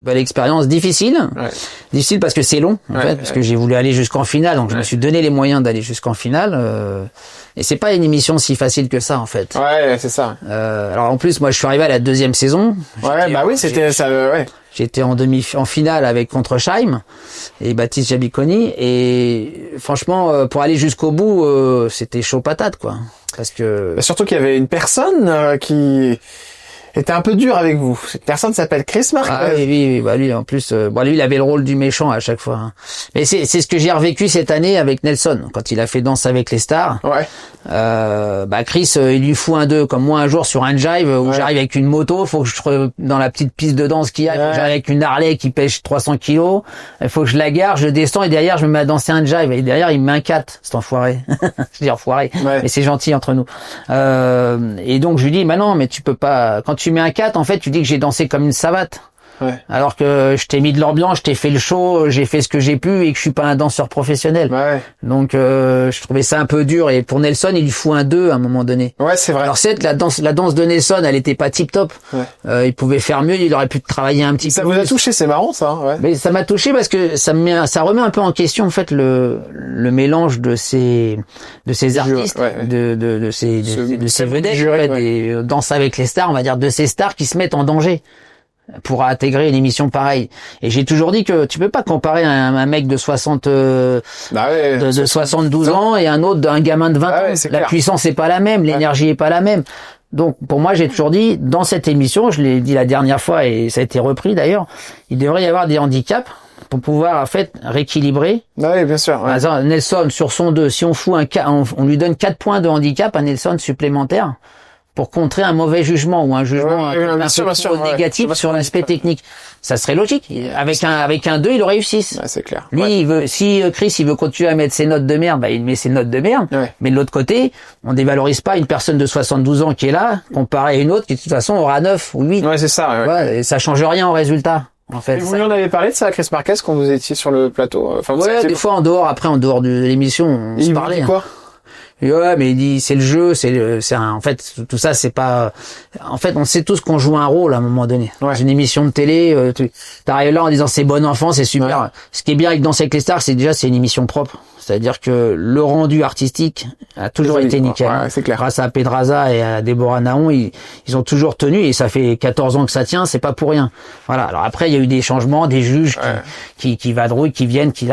Belle expérience, difficile. Ouais. Difficile parce que c'est long, en fait, parce que j'ai voulu aller jusqu'en finale, donc je me suis donné les moyens d'aller jusqu'en finale. Et c'est pas une émission si facile que ça, en fait. Ouais, c'est ça. Alors en plus, moi, je suis arrivé à la deuxième saison. Ouais, bah oui, c'était ça. Ouais. J'étais en finale avec contre Scheim et Baptiste Jabiconi, et franchement, pour aller jusqu'au bout, c'était chaud patate, quoi. Parce que surtout qu'il y avait une personne qui était un peu dur avec vous. Cette personne s'appelle Chris Marquez. Ah oui, bah lui en plus, lui il avait le rôle du méchant à chaque fois. Hein. Mais c'est ce que j'ai revécu cette année avec Nelson quand il a fait Danse avec les stars. Ouais. Chris il lui fout un 2 comme moi un jour sur un jive où j'arrive avec une moto, faut que je dans la petite piste de danse qu'il y a, faut que j'arrive avec une Harley qui pèse 300 kilos, il faut que je la gare, je descends et derrière je me mets à danser un jive et derrière il me met un 4, cet enfoiré. Je dis enfoiré, mais c'est gentil entre nous. Et donc je lui dis non mais tu peux pas, quand tu mets un 4 en fait tu dis que j'ai dansé comme une savate. Ouais. Alors que je t'ai mis de l'ambiance, je t'ai fait le show, j'ai fait ce que j'ai pu et que je suis pas un danseur professionnel. Ouais. Donc je trouvais ça un peu dur, et pour Nelson il lui faut un 2 à un moment donné. Ouais, c'est vrai. Alors c'est la danse de Nelson, elle était pas tip top. Ouais. Il pouvait faire mieux, il aurait pu travailler un petit peu. Ça vous a touché, c'est marrant ça. Ouais. Mais ça m'a touché parce que ça remet un peu en question en fait le mélange de ces artistes, de ces vedettes, jury, des Danse avec les stars, on va dire, de ces stars qui se mettent en danger pour intégrer une émission pareille. Et j'ai toujours dit que tu peux pas comparer un mec de 72 ans et un gamin de 20 ans. La puissance est pas la même, l'énergie est pas la même. Donc pour moi, j'ai toujours dit, dans cette émission, je l'ai dit la dernière fois et ça a été repris d'ailleurs, il devrait y avoir des handicaps pour pouvoir en fait rééquilibrer. Oui, bien sûr. Ouais. Nelson sur son 2, si on on lui donne 4 points de handicap à Nelson supplémentaire, pour contrer un mauvais jugement ou un jugement un peu négatif sur l'aspect technique. Ça serait logique. Avec un 2, il aurait eu 6. Ouais, c'est clair. Lui, si Chris, il veut continuer à mettre ses notes de merde, il met ses notes de merde. Ouais. Mais de l'autre côté, on dévalorise pas une personne de 72 ans qui est là, comparé à une autre qui, de toute façon, aura 9 ou 8. Ouais, c'est ça. Ouais, et ça change rien au résultat. En fait, et vous lui en avez parlé de ça à Chris Marquez quand vous étiez sur le plateau? Enfin, des fois en dehors de l'émission, on se parlait. Il dit quoi? Ouais, mais il dit c'est le jeu, en fait tout ça c'est pas, en fait on sait tous qu'on joue un rôle à un moment donné. Ouais. Dans une émission de télé, t'arrives là en disant c'est bon enfant, c'est super. Ouais. Ce qui est bien avec Danse avec les stars, c'est une émission propre. C'est-à-dire que le rendu artistique a toujours été nickel. Ouais, c'est clair. Grâce à Pedraza et à Déborah Naon, ils ont toujours tenu, et ça fait 14 ans que ça tient, c'est pas pour rien. Voilà. Alors après il y a eu des changements, des juges qui vadrouillent, qui viennent, qui